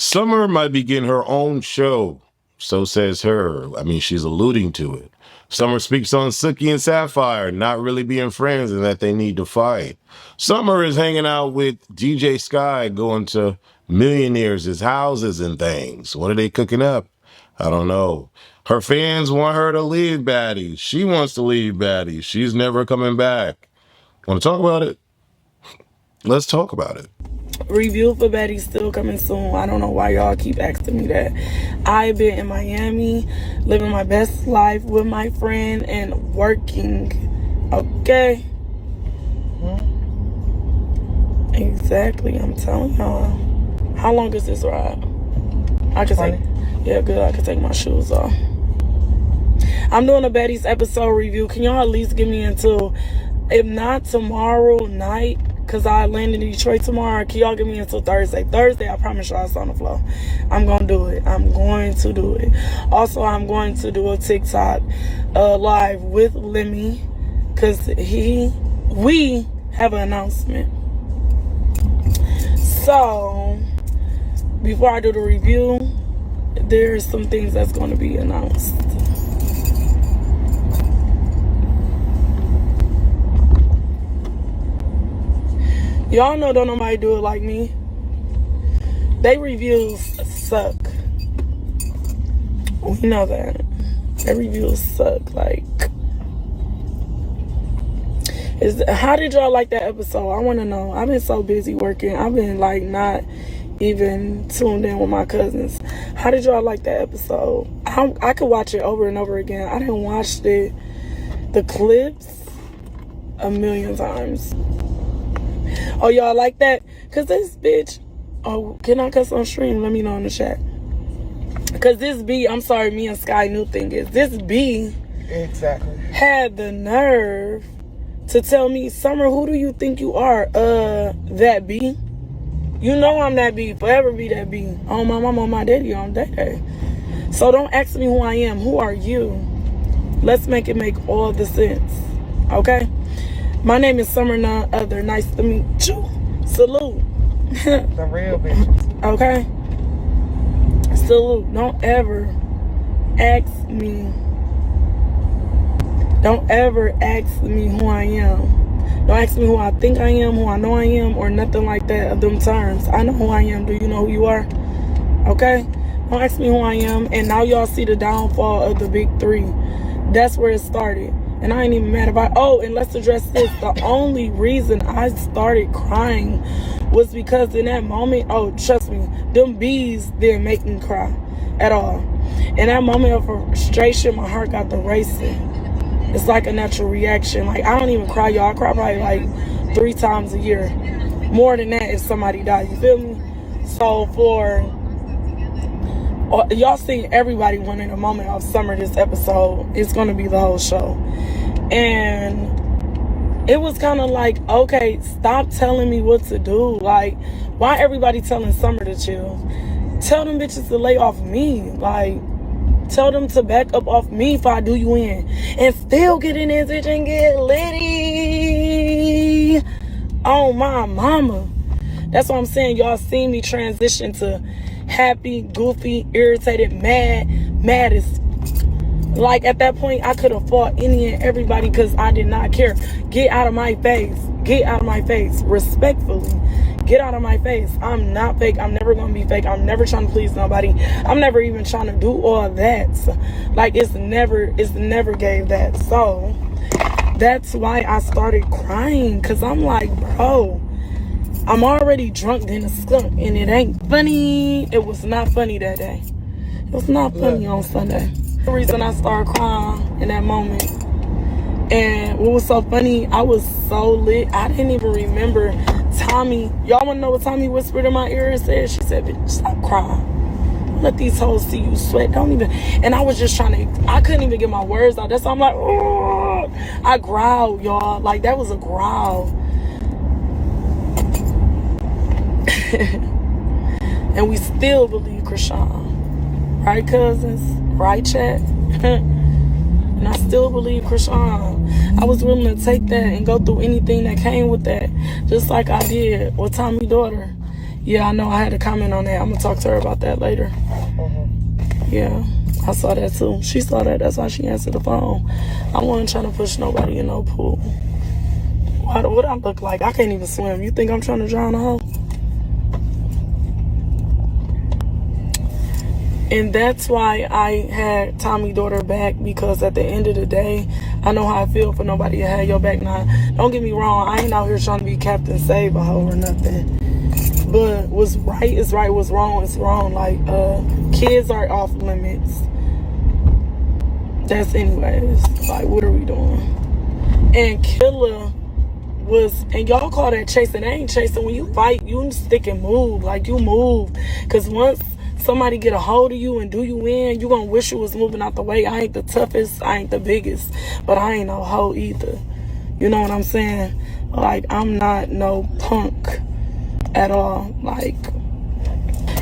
Summer might be getting her own show. So says her. I mean, she's alluding to it. Summer speaks on SUKI and Sapphire not really being friends and that they need to fight. Summer is hanging out with djsky, going to millionaires' houses and things. What are they cooking up? I don't know. Her fans want her to leave Baddies. She wants to leave Baddies. She's never coming back. Want to talk about it? Let's talk about it. Review for Baddies still coming soon. I don't know why y'all keep asking me that. I've been in Miami, living my best life with my friend and working. Okay? Exactly. I'm telling y'all. How long is this ride? I can take. Yeah, good. I can take my shoes off. I'm doing a Baddies episode review. Can y'all at least get me until, if not tomorrow night, because I land in Detroit tomorrow, can y'all get me until Thursday? Thursday, I promise y'all it's on the floor. I'm going to do it. I'm going to do it. Also, I'm going to do a TikTok live with Lemmy, because we have an announcement. So, before I do the review, there's some things that's going to be announced. Y'all know don't nobody do it like me. They reviews suck. We know that. Their reviews suck. Like, how did y'all like that episode? I want to know. I've been so busy working. I've been like not even tuned in with my cousins. How did y'all like that episode? I could watch it over and over again. I didn't watch the clips a million times. Oh, y'all like that? Because this bitch... Oh, can I cuss on stream? Let me know in the chat. Because this B... I'm sorry, me and Sky new thing is... This B... Exactly. Had the nerve to tell me, Summer, who do you think you are? That B? You know I'm that B. Forever be that B. On my mama, on my daddy, on day. So don't ask me who I am. Who are you? Let's make it make all the sense. Okay? My name is Summer, none other. Nice to meet you. Salute. The real bitches. Okay? Salute. Don't ever ask me. Don't ever ask me who I am. Don't ask me who I think I am, who I know I am, or nothing like that of them terms. I know who I am. Do you know who you are? Okay? Don't ask me who I am. And now y'all see the downfall of the big three. That's where it started. And I ain't even mad about it. Oh, and let's address this. The only reason I started crying was because in that moment, oh, trust me, them bees didn't make me cry at all. In that moment of frustration, my heart got to racing. It's like a natural reaction. Like, I don't even cry, y'all. I cry probably like 3 times a year. More than that if somebody died, you feel me? So y'all seen everybody wanting a moment of Summer this episode. It's going to be the whole show. And it was kind of like, okay, stop telling me what to do. Like, why everybody telling Summer to chill? Tell them bitches to lay off me. Like, tell them to back up off me if I do you in. And still get in this bitch and get litty. Oh, my mama. That's what I'm saying. Y'all seen me transition to happy, goofy, irritated, mad as... Like, at that point, I could have fought any and everybody because I did not care. Get out of my face. Get out of my face. Respectfully. Get out of my face. I'm not fake. I'm never going to be fake. I'm never trying to please nobody. I'm never even trying to do all that. So, like, it's never gave that. So, that's why I started crying. Because I'm like, bro, I'm already drunk than a skunk. And it ain't funny. It was not funny that day. It was not funny on Sunday. The reason I started crying in that moment. And what was so funny, I was so lit. I didn't even remember Tommie. Y'all want to know what Tommie whispered in my ear and said? She said, bitch, stop crying. Let these hoes see you sweat. Don't even. And I was just trying to, I couldn't even get my words out. That's why I'm like, oh. I growled, y'all. Like, that was a growl. And we still believe chrisean. Right, cousins? Right, chat? And I still believe chrisean. I was willing to take that and go through anything that came with that. Just like I did with Tommie's daughter. Yeah, I know. I had to comment on that. I'm gonna talk to her about that later. Yeah, I saw that too. She saw that. That's why she answered the phone. I wasn't trying to push nobody in no pool. What I look like? I can't even swim. You think I'm trying to drown a hole? And that's why I had Tommie's daughter back, because at the end of the day, I know how I feel for nobody to have your back. Now, don't get me wrong, I ain't out here trying to be Captain Save a hoe or nothing. But what's right is right, what's wrong is wrong. Like, kids are off limits. That's anyways. Like, what are we doing? And Killa was, and y'all call that chasing. They ain't chasing. When you fight, you stick and move. Like, you move. Because once somebody get a hold of you and do you in, you gonna wish you was moving out the way. I ain't the toughest, I ain't the biggest, but I ain't no hoe either. You know what I'm saying? Like, I'm not no punk at all. Like,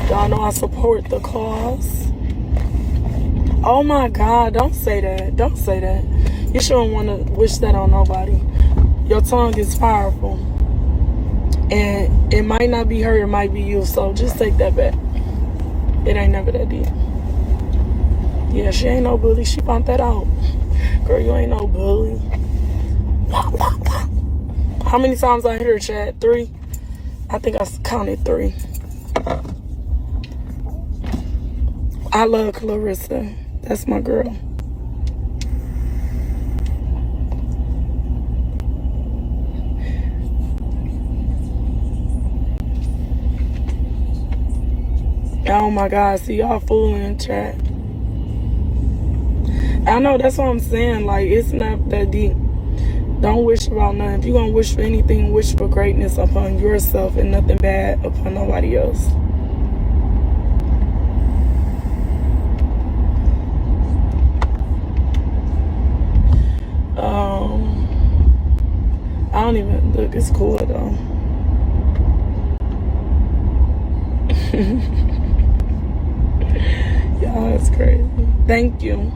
y'all know I support the cause. Oh my God, don't say that. Don't say that. You shouldn't want to wish that on nobody. Your tongue is powerful. And it might not be her, it might be you. So just take that back. It ain't never that deep. Yeah, she ain't no bully. She found that out. Girl, you ain't no bully. How many times I hear Chad? 3? I think I counted 3. I love Clarissa. That's my girl. Oh my God, see y'all fooling, chat. I know, that's what I'm saying. Like, it's not that deep. Don't wish about nothing. If you're gonna wish for anything, wish for greatness upon yourself and nothing bad upon nobody else. I don't even look, it's cool though. Y'all, that's crazy. Thank you.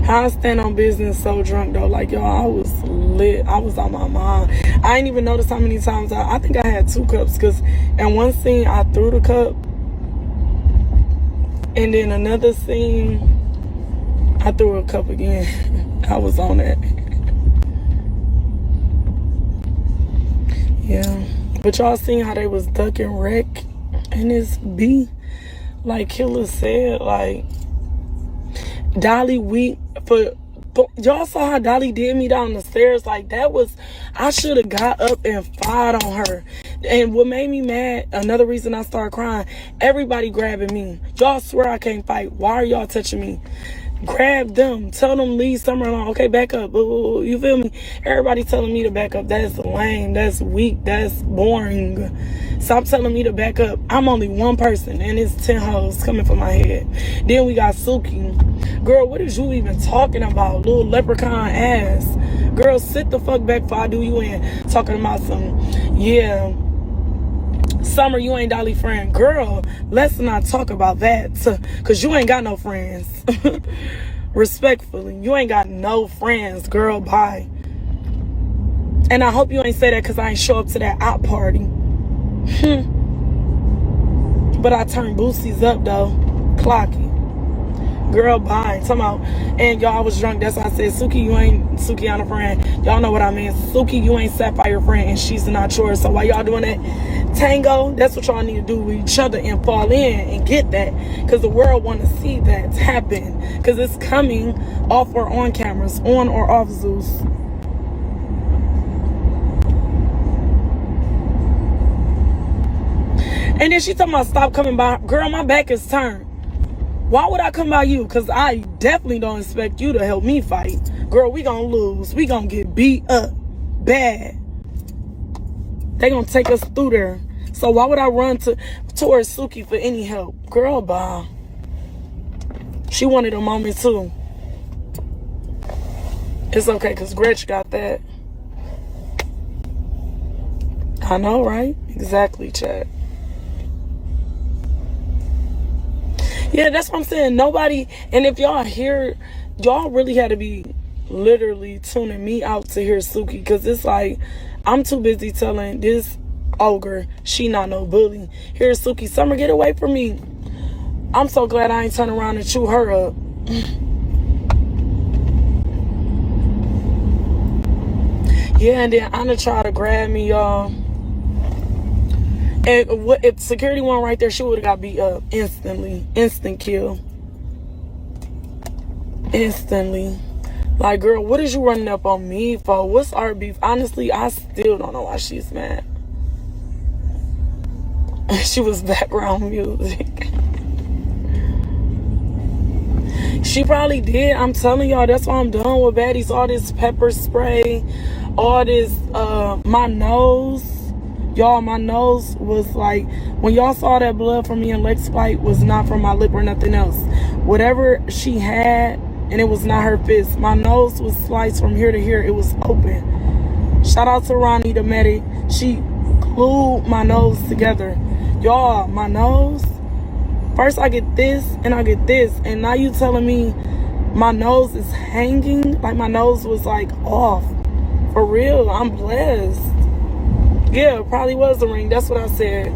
How I stand on business so drunk though. Like, y'all, I was lit. I was on my mind. I ain't even noticed how many times I think I had 2 cups, because in one scene I threw the cup, and then another scene I threw a cup again. I was on that. Yeah. But y'all seen how they was ducking wreck in this B? Like Killa said, like, Dolly weak for, y'all saw how Dolly did me down the stairs. Like, that was, I should have got up and fought on her. And what made me mad, another reason I started crying, everybody grabbing me. Y'all swear I can't fight. Why are y'all touching me? Grab them. Tell them leave somewhere alone. Okay, back up. Ooh, you feel me? Everybody telling me to back up. That's lame. That's weak. That's boring. Stop telling me to back up. I'm only one person, and it's 10 hoes coming for my head. Then we got Suki. Girl, what is you even talking about? Little leprechaun ass. Girl, sit the fuck back before I do you in. Talking about some, yeah, Summer, you ain't Dolly friend. Girl, let's not talk about that, because you ain't got no friends. Respectfully, you ain't got no friends, girl. Bye. And I hope you ain't say that because I ain't show up to that out party. But I turned Boosie's up though. Clocky. Girl, bye. Talking about, and y'all, I was drunk. That's why I said, Suki, you ain't Sukihana friend. Y'all know what I mean. Suki, you ain't Sapphire friend, and she's not yours. So while y'all doing that tango, that's what y'all need to do with each other and fall in and get that, because the world want to see that happen, because it's coming off or on cameras, on or off Zeus. And then she talking about stop coming by. Girl, my back is turned. Why would I come by you? Because I definitely don't expect you to help me fight. Girl, we gonna lose. We gonna get beat up bad. They gonna take us through there. So why would I run towards Suki for any help? Girl, bye. She wanted a moment too. It's okay, because Gretch got that. I know, right? Exactly, chat. Yeah, that's what I'm saying. Nobody, and if y'all hear, y'all really had to be literally tuning me out to hear Suki, because it's like, I'm too busy telling this ogre. She not no bully. Here's Suki. Summer, get away from me. I'm so glad I ain't turn around and chew her up. Yeah, and then Ahna tried to grab me, y'all. And what if security one right there, she would have got beat up instantly. Instant kill. Instantly. Like, girl, what is you running up on me for? What's our beef? Honestly, I still don't know why she's mad. She was background music. She probably did. I'm telling y'all, that's why I'm done with baddies. All this pepper spray, all this, my nose. Y'all, my nose was like, when y'all saw that blood from me and Lex fight was not from my lip or nothing else. Whatever she had, and it was not her fist. My nose was sliced from here to here. It was open. Shout out to Ronnie, the medic. She glued my nose together. Y'all, my nose. First I get this and I get this. And now you telling me my nose is hanging? Like my nose was like off. For real, I'm blessed. Yeah, it probably was a ring. That's what I said.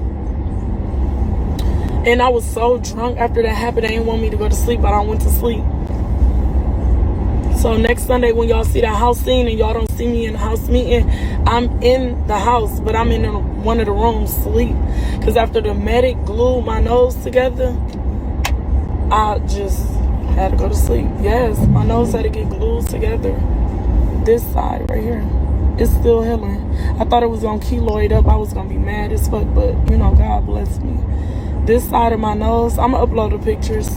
And I was so drunk after that happened. They didn't want me to go to sleep, but I went to sleep. So next Sunday when y'all see that house scene and y'all don't see me in the house meeting, I'm in the house, but I'm in one of the rooms sleep. Because after the medic glued my nose together, I just had to go to sleep. Yes, my nose had to get glued together. This side right here. It's still healing. I thought it was gonna keloid up. I was gonna be mad as fuck, but you know, God bless me. This side of my nose, I'm gonna upload the pictures.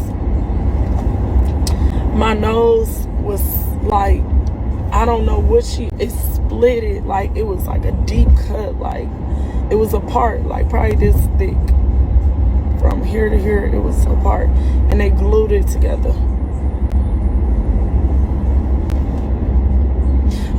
My nose was like, I don't know what it split it. Like it was like a deep cut. Like it was apart, like probably this thick. From here to here, it was apart. And they glued it together.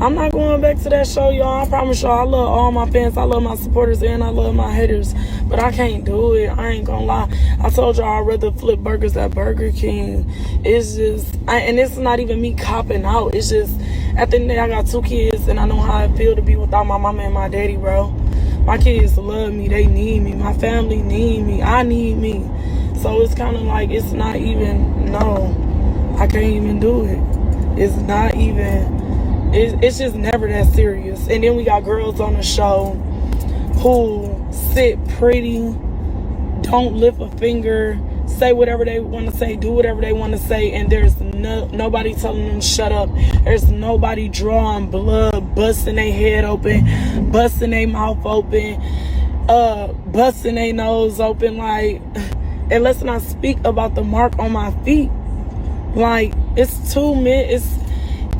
I'm not going back to that show, y'all. I promise y'all, I love all my fans. I love my supporters and I love my haters. But I can't do it. I ain't gonna lie. I told y'all I'd rather flip burgers at Burger King. It's just, and it's not even me copping out. It's just, at the end of the day, I got 2 kids and I know how I feel to be without my mama and my daddy, bro. My kids love me. They need me. My family need me. I need me. So it's kind of like, it's not even, no. I can't even do it. It's not even... It's just never that serious. And then we got girls on the show who sit pretty, don't lift a finger, say whatever they want to say, do whatever they want to say, and there's nobody telling them to shut up. There's nobody drawing blood, busting their head open, busting their mouth open, busting their nose open, like, and let's not speak about the mark on my feet. Like, it's 2 minutes.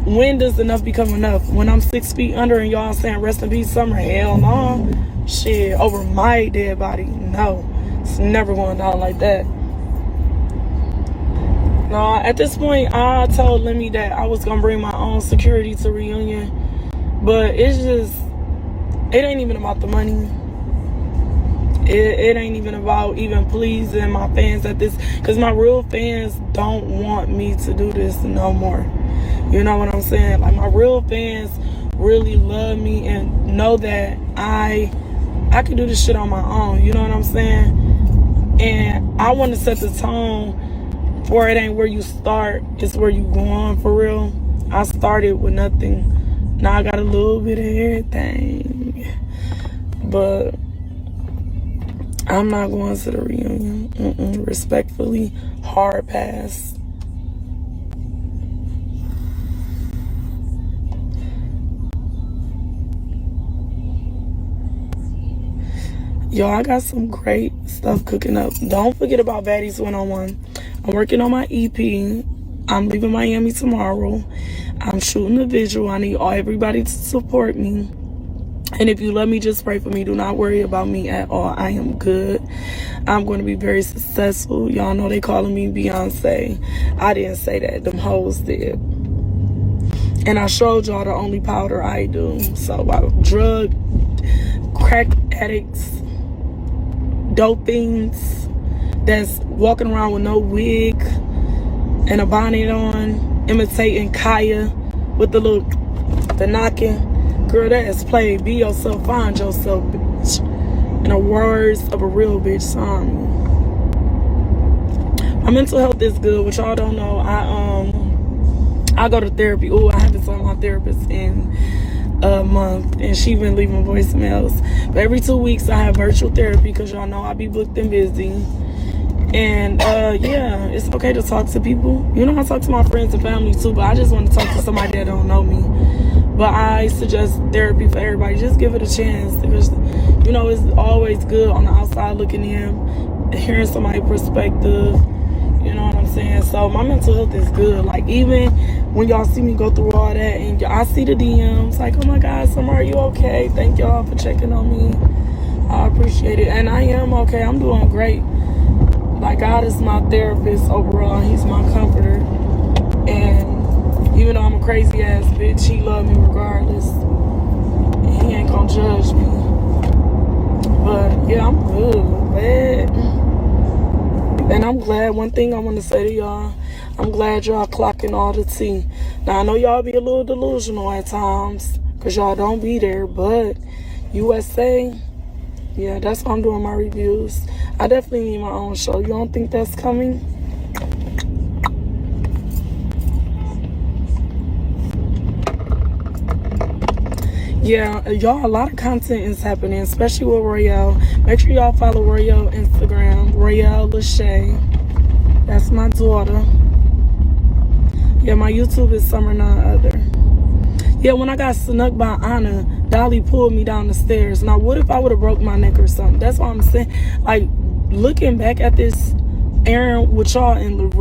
When does enough become enough? When I'm 6 feet under and y'all saying rest in peace Summer? Hell no. Shit, over my dead body? No. It's never going down like that. No, at this point, I told Lemmy that I was going to bring my own security to reunion. But it's just, it ain't even about the money. It ain't even about even pleasing my fans at this. Because my real fans don't want me to do this no more. You know what I'm saying? Like, my real fans really love me and know that I can do this shit on my own. You know what I'm saying? And I want to set the tone for it ain't where you start, it's where you go on, for real. I started with nothing. Now I got a little bit of everything. But I'm not going to the reunion. Respectfully, hard pass. Yo, I got some great stuff cooking up. Don't forget about Baddies 101. I'm working on my EP. I'm leaving Miami tomorrow. I'm shooting a visual. I need everybody to support me. And if you love me, just pray for me. Do not worry about me at all. I am good. I'm going to be very successful. Y'all know they calling me Beyonce. I didn't say that. Them hoes did. And I showed y'all the only powder I do. So about drug, crack addicts, dope fiends that's walking around with no wig and a bonnet on, imitating Kaya with the knocking. Girl, that is play. Be yourself, find yourself, bitch. In the words of a real bitch song. My mental health is good, which y'all don't know. I go to therapy. Oh, I haven't saw my therapist in a month, and she been leaving voicemails. But every 2 weeks I have virtual therapy because y'all know I be booked and busy. And yeah, it's okay to talk to people. You know, I talk to my friends and family too, but I just want to talk to somebody that don't know me. But I suggest therapy for everybody. Just give it a chance because, you know, it's always good on the outside looking in, hearing somebody's perspective. You know what I'm saying? So my mental health is good. Like, even when y'all see me go through all that and I see the DMs, like, oh my God, Summer, are you okay? Thank y'all for checking on me. I appreciate it. And I am okay. I'm doing great. Like, God is my therapist overall. He's my comforter. And even though I'm a crazy ass bitch, he loves me regardless. And he ain't gonna judge me. But yeah, I'm good, man. And I'm glad, one thing I want to say to y'all, I'm glad y'all clocking all the tea. Now, I know y'all be a little delusional at times, because y'all don't be there, but USA, yeah, that's why I'm doing my reviews. I definitely need my own show. You don't think that's coming? Yeah, y'all, a lot of content is happening, especially with Royale. Make sure y'all follow Royale Instagram, Royale Lachey. That's my daughter. Yeah, my YouTube is Summer None Other. Yeah, when I got snuck by Ahna, Dolly pulled me down the stairs. Now, what if I would have broke my neck or something? That's what I'm saying. Like, looking back at this AREN with y'all, and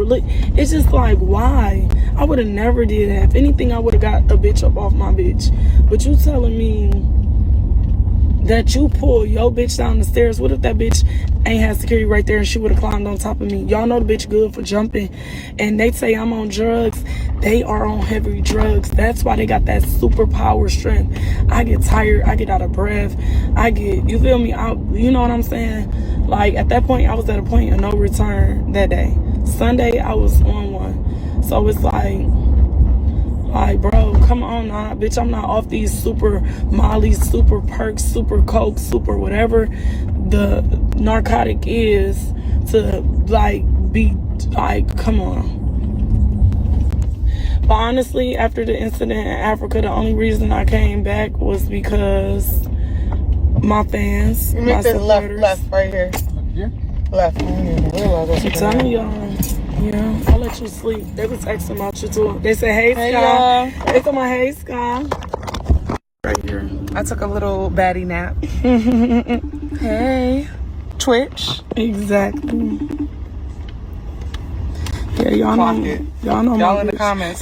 it's just like, why? I would have never did that. If anything, I would have got a bitch up off my bitch. But you telling me that you pull your bitch down the stairs? What if that bitch ain't had security right there and she would have climbed on top of me? Y'all know the bitch good for jumping. And they say I'm on drugs. They are on heavy drugs. That's why they got that superpower strength. I get tired. I get out of breath. You feel me? You know what I'm saying? Like, at that point, I was at a point of no return that day. Sunday, I was on one. So it's like, bro, come on now, bitch. I'm not off these super Molly, super perks, super coke, super whatever the narcotic is to, like, be like, come on. But honestly, after the incident in Africa, the only reason I came back was because my fans, You my make the supporters. left right here. Left. I didn't even realize that's I'm telling y'all. Yeah, I'll let you sleep. They was texting about you too. They said, hey, Sky. y'all. They told my, hey, Sky. Right here. I took a little baddie nap. Hey. Twitch. Exactly. Yeah, y'all know. Y'all know Y'all my in the bitch. comments.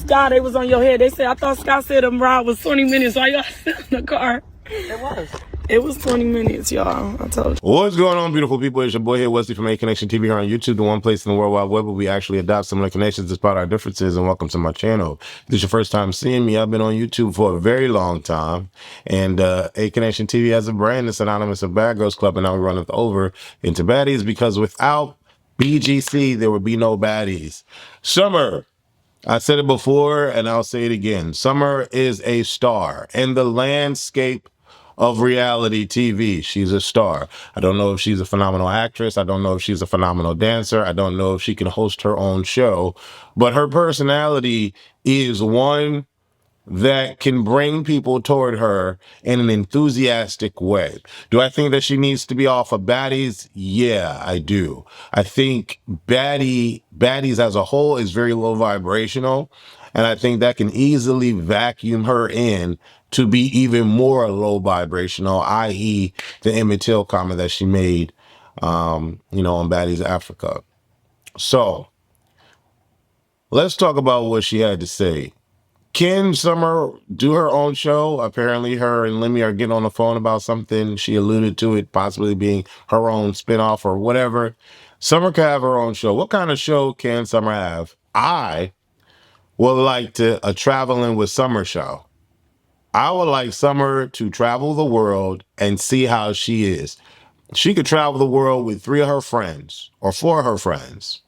Sky, they was on your head. They said, I thought Sky said the ride was 20 minutes. Why y'all still in the car? It was. It was 20 minutes, y'all. I told you. What's going on, beautiful people? It's your boy here, Wesley from A Connection TV here on YouTube, the one place in the World Wide Web where we actually adopt similar connections despite our differences. And welcome to my channel. If this is your first time seeing me, I've been on YouTube for a very long time. And A Connection TV has a brand that's synonymous with BadGirlsclub, and now we run it over into Baddies because without BGC, there would be no Baddies. Summer. I said it before, and I'll say it again. Summer is a star in the landscape of reality TV. She's a star. I don't know if she's a phenomenal actress. I don't know if she's a phenomenal dancer. I don't know if she can host her own show. But her personality is one that can bring people toward her in an enthusiastic way. Do I think that she needs to be off of Baddies? Yeah, I do. I think Baddies as a whole is very low vibrational, and I think that can easily vacuum her in to be even more low vibrational, i.e. the Emmett Till comment that she made, on Baddies Africa. So let's talk about what she had to say. Can Summer do her own show? Apparently her and Lemmy are getting on the phone about something. She alluded to it possibly being her own spinoff or whatever. Summer can have her own show. What kind of show can Summer have? I would like a traveling with Summer show. I would like Summer to travel the world and see how she is. She could travel the world with 3 of her friends or 4 of her friends.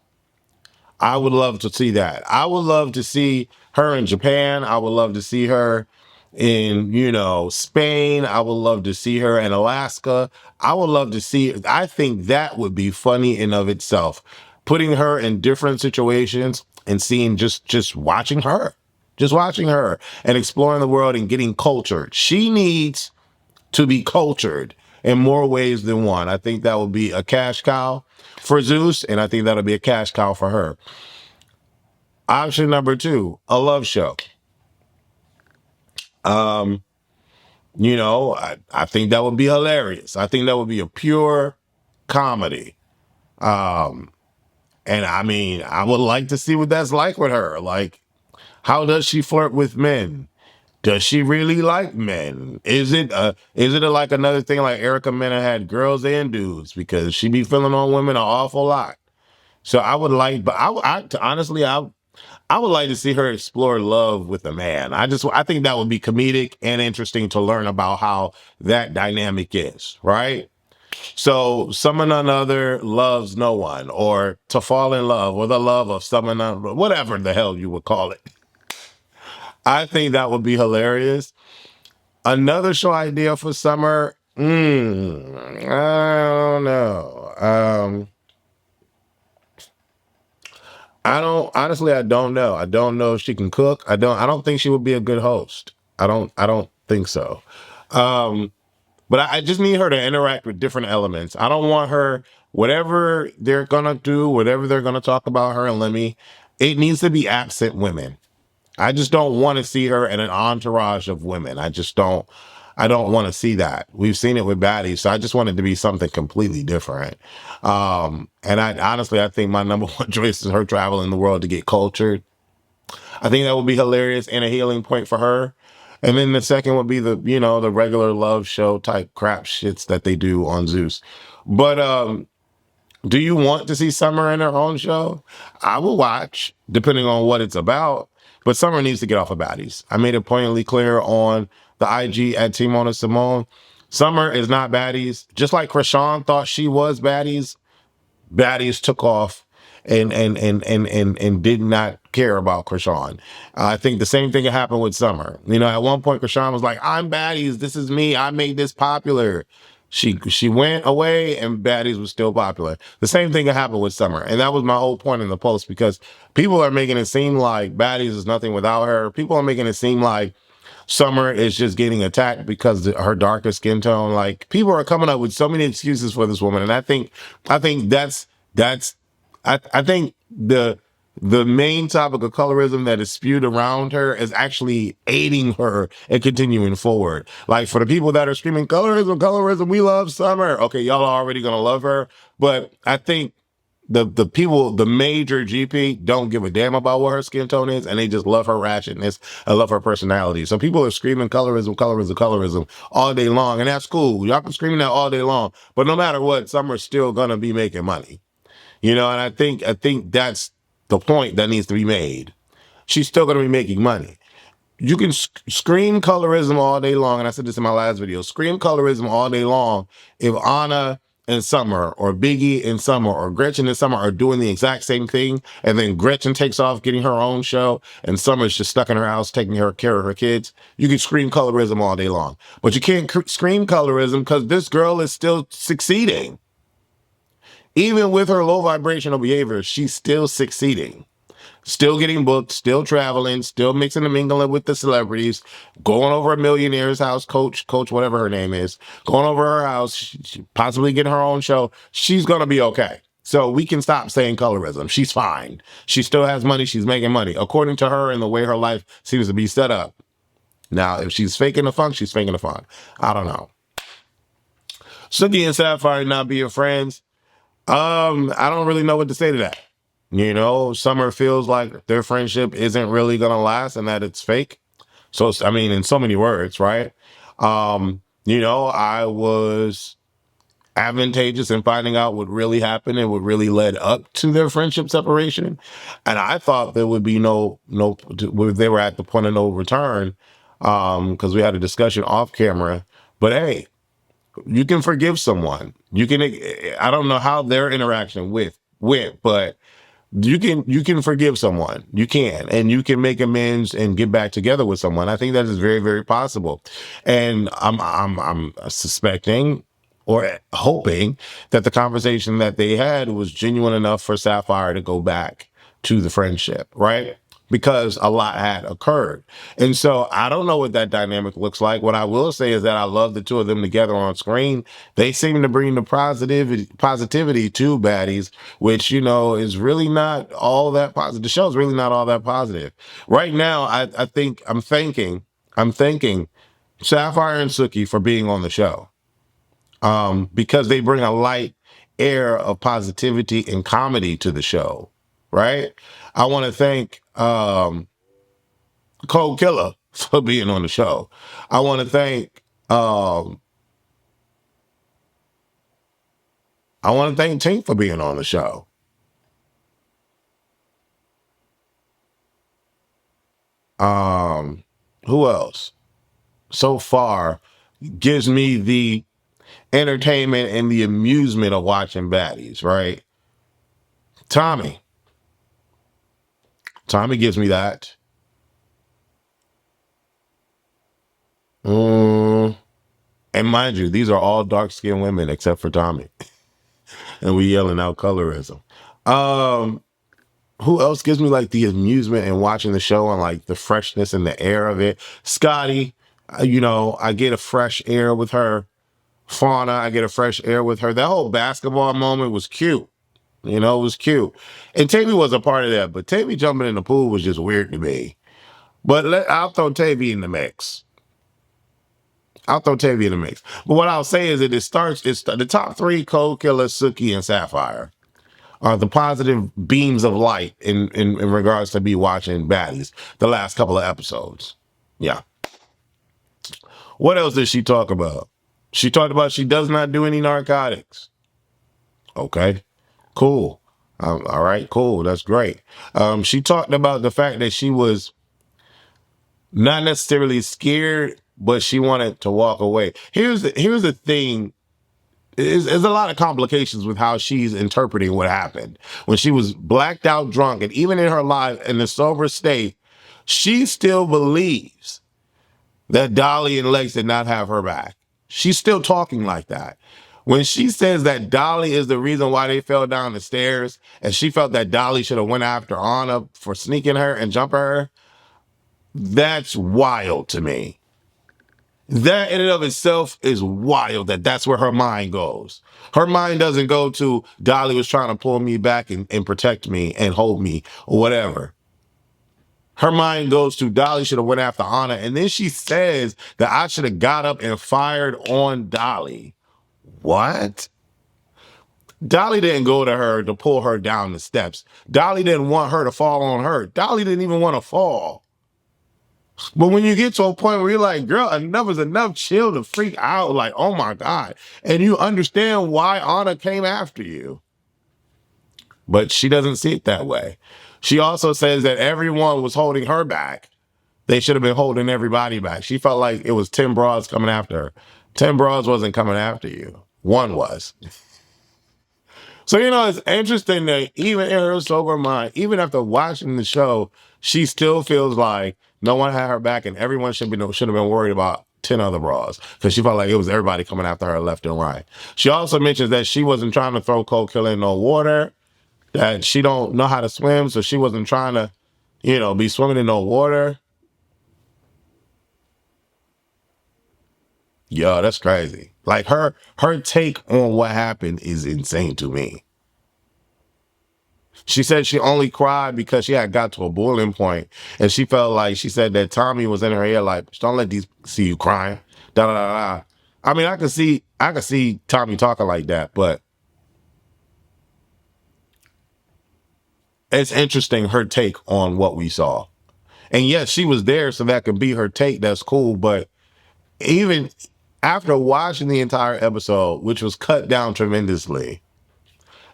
I would love to see that. I would love to see her in Japan. I would love to see her in, you know, Spain. I would love to see her in Alaska. I would love to see, I think that would be funny in of itself. Putting her in different situations and seeing just watching her. Just watching her and exploring the world and getting cultured. She needs to be cultured in more ways than one. I think that would be a cash cow for Zeus, and I think that'll be a cash cow for her. Option number 2, a love show. You know, I think that would be hilarious. I think that would be a pure comedy. And I mean, I would like to see what that's like with her. Like, how does she flirt with men? Does she really like men? Is it like another thing like Erica Mena had girls and dudes, because she be feeling on women an awful lot. So I would like, but honestly, I would like to see her explore love with a man. I think that would be comedic and interesting to learn about how that dynamic is, right? So someone another loves no one, or to fall in love, or the love of someone, whatever the hell you would call it. I think that would be hilarious. Another show idea for summer. I don't know. I don't know. I don't know if she can cook. I don't think she would be a good host. I don't think so. But I just need her to interact with different elements. I don't want her, whatever they're gonna do, whatever they're gonna talk about her and Lemmy, it needs to be absent women. I just don't want to see her in an entourage of women. I don't want to see that. We've seen it with Baddies, so I just want it to be something completely different. And I think my number one choice is her traveling the world to get cultured. I think that would be hilarious and a healing point for her. And then the second would be the regular love show type crap shits that they do on Zeus. But do you want to see Summer in her own show? I will watch, depending on what it's about. But Summer needs to get off of Baddies. I made it pointedly clear on the IG at Timona Simone. Summer is not Baddies. Just like Chrisean thought she was Baddies, Baddies took off and did not care about Chrisean. I think the same thing happened with Summer. You know, at one point Chrisean was like, "I'm Baddies. This is me. I made this popular." She went away and Baddies was still popular. The same thing happened with Summer. And that was my whole point in the post, because people are making it seem like Baddies is nothing without her. People are making it seem like Summer is just getting attacked because of her darker skin tone. Like, people are coming up with so many excuses for this woman. And I think the main topic of colorism that is spewed around her is actually aiding her and continuing forward. Like, for the people that are screaming colorism, colorism, we love Summer. Okay, y'all are already gonna love her. But I think the people, the major GP, don't give a damn about what her skin tone is, and they just love her ratchetness and love her personality. So people are screaming colorism, colorism, colorism all day long, and that's cool. Y'all can scream that all day long, but no matter what, Summer's still gonna be making money. You know, and I think that's the point that needs to be made. She's still going to be making money. You can scream colorism all day long, and I said this in my last video. Scream colorism all day long if Ahna and Summer, or Biggie and Summer, or Gretchen and Summer are doing the exact same thing, and then Gretchen takes off getting her own show, and Summer's just stuck in her house taking care of her kids. You can scream colorism all day long. But you can't scream colorism because this girl is still succeeding. Even with her low vibrational behavior, she's still succeeding. Still getting booked, still traveling, still mixing and mingling with the celebrities, going over a millionaire's house, coach, whatever her name is, going over her house, she possibly getting her own show. She's going to be okay. So we can stop saying colorism. She's fine. She still has money. She's making money, according to her and the way her life seems to be set up. Now, if she's faking the funk, she's faking the funk. I don't know. Suki and Sapphire not being friends. I don't really know what to say to that. You know, Summer feels like their friendship isn't really gonna last and that it's fake. So, I mean, in so many words, right? You know, I was advantageous in finding out what really happened and what really led up to their friendship separation. And I thought there would be they were at the point of no return, because we had a discussion off camera. But hey, you can forgive someone. You can, I don't know how their interaction went, but You can forgive someone. You can, and you can make amends and get back together with someone. I think that is very, very possible. And I'm suspecting or hoping that the conversation that they had was genuine enough for Sapphire to go back to the friendship, right? Because a lot had occurred. And so I don't know what that dynamic looks like. What I will say is that I love the two of them together on screen. They seem to bring the positivity to Baddies, which, is really not all that positive. The show's really not all that positive. Right now, I'm thanking Sapphire and Suki for being on the show. Because they bring a light air of positivity and comedy to the show, right? I want to thank Koldkilla for being on the show. I want to thank Tink for being on the show. Who else so far gives me the entertainment and the amusement of watching Baddies, right? Tommie gives me that. And mind you, these are all dark-skinned women except for Tommie. And we yelling out colorism. Who else gives me like the amusement in watching the show and like the freshness and the air of it? Scotty, I get a fresh air with her. Fauna, I get a fresh air with her. That whole basketball moment was cute. It was cute. And Tavi was a part of that, but Tavi jumping in the pool was just weird to me. But I'll throw Tavi in the mix. But what I'll say is that it's the top three: Koldkilla, Suki, and Sapphire are the positive beams of light in regards to me watching Baddies the last couple of episodes. Yeah. What else did she talk about? She talked about she does not do any narcotics. Okay, cool. All right, cool. That's great. She talked about the fact that she was not necessarily scared, but she wanted to walk away. Here's the thing. There's a lot of complications with how she's interpreting what happened. When she was blacked out drunk, and even in her life, in the sober state, she still believes that Dolly and Lex did not have her back. She's still talking like that. When she says that Dolly is the reason why they fell down the stairs, and she felt that Dolly should have went after Ahna for sneaking her and jumping her, that's wild to me. That in and of itself is wild that's where her mind goes. Her mind doesn't go to Dolly was trying to pull me back and protect me and hold me or whatever. Her mind goes to Dolly should have went after Ahna. And then she says that I should have got up and fired on Dolly. What? Dolly didn't go to her to pull her down the steps. Dolly didn't want her to fall on her. Dolly didn't even want to fall. But when you get to a point where you're like, girl, enough is enough, chill to freak out, like, oh my God. And you understand why Ahna came after you. But she doesn't see it that way. She also says that everyone was holding her back. They should have been holding everybody back. She felt like it was 10 bras coming after her. 10 bras wasn't coming after you. One was. So, it's interesting that even in her sober mind, even after watching the show, she still feels like no one had her back and everyone should have been worried about 10 other bras because she felt like it was everybody coming after her left and right. She also mentions that she wasn't trying to throw Koldkilla in no water, that she don't know how to swim, so she wasn't trying to, be swimming in no water. Yo, that's crazy. Like her take on what happened is insane to me. She said she only cried because she had got to a boiling point, and she felt like she said that Tommie was in her ear like, "Don't let these see you crying." Da da da da. I mean, I could see Tommie talking like that, but it's interesting her take on what we saw. And yes, she was there, so that could be her take. That's cool, but even after watching the entire episode, which was cut down tremendously,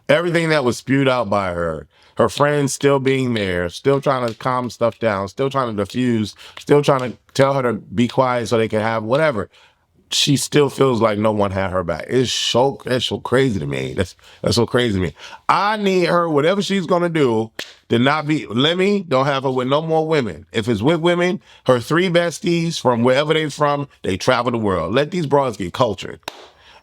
everything that was spewed out by her friends still being there, still trying to calm stuff down, still trying to diffuse, still trying to tell her to be quiet so they can have whatever. she still feels like no one had her back. That's so crazy to me. That's so crazy to me. I need her, whatever she's gonna do, to not be. Let me don't have her with no more women. If it's with women, her 3 besties from wherever they're from, they travel the world. Let these broads get cultured.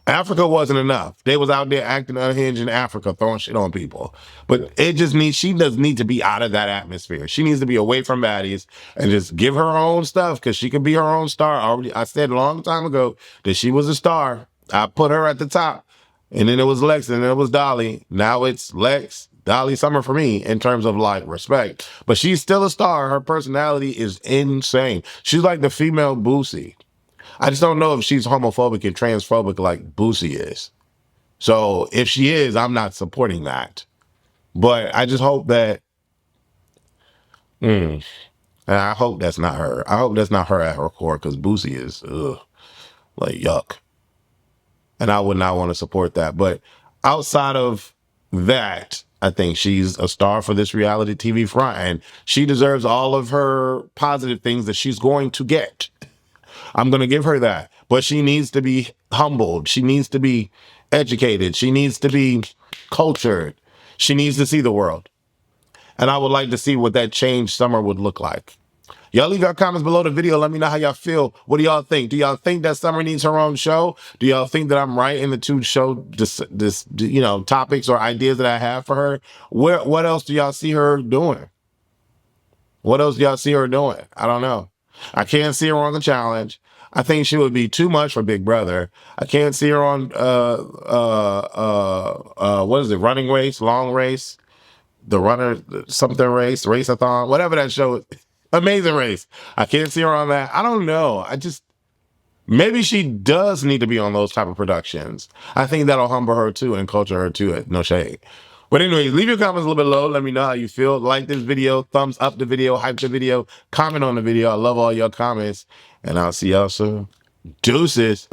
Africa wasn't enough. They was out there acting unhinged in Africa, throwing shit on people. But it just needs, she does need to be out of that atmosphere. She needs to be away from baddies and just give her own stuff, because she could be her own star. I said a long time ago that she was a star. I put her at the top. And then it was Lex, and then it was Dolly. Now it's Lex, Dolly, Summer for me in terms of like respect. But she's still a star. Her personality is insane. She's like the female Boosie. I just don't know if she's homophobic and transphobic like Boosie is. So if she is, I'm not supporting that. But I just hope that, and I hope that's not her. I hope that's not her at her core, because Boosie is, like yuck. And I would not want to support that. But outside of that, I think she's a star for this reality TV front, and she deserves all of her positive things that she's going to get. I'm going to give her that. But she needs to be humbled. She needs to be educated. She needs to be cultured. She needs to see the world. And I would like to see what that changed Summer would look like. Y'all leave your comments below the video. Let me know how y'all feel. What do y'all think? Do y'all think that Summer needs her own show? Do y'all think that I'm right in the 2 show this topics or ideas that I have for her? What else do y'all see her doing? What else do y'all see her doing? I don't know. I can't see her on the challenge. I think she would be too much for Big Brother. I can't see her on what is it? Running race, long race, the runner something race, race-a-thon, whatever that show is. Amazing Race. I can't see her on that. I don't know. Maybe she does need to be on those type of productions. I think that'll humble her too and culture her too. No shade. But anyway, leave your comments a little bit below. Let me know how you feel. Like this video, thumbs up the video, hype the video, comment on the video. I love all your comments. And I'll see y'all soon. Deuces.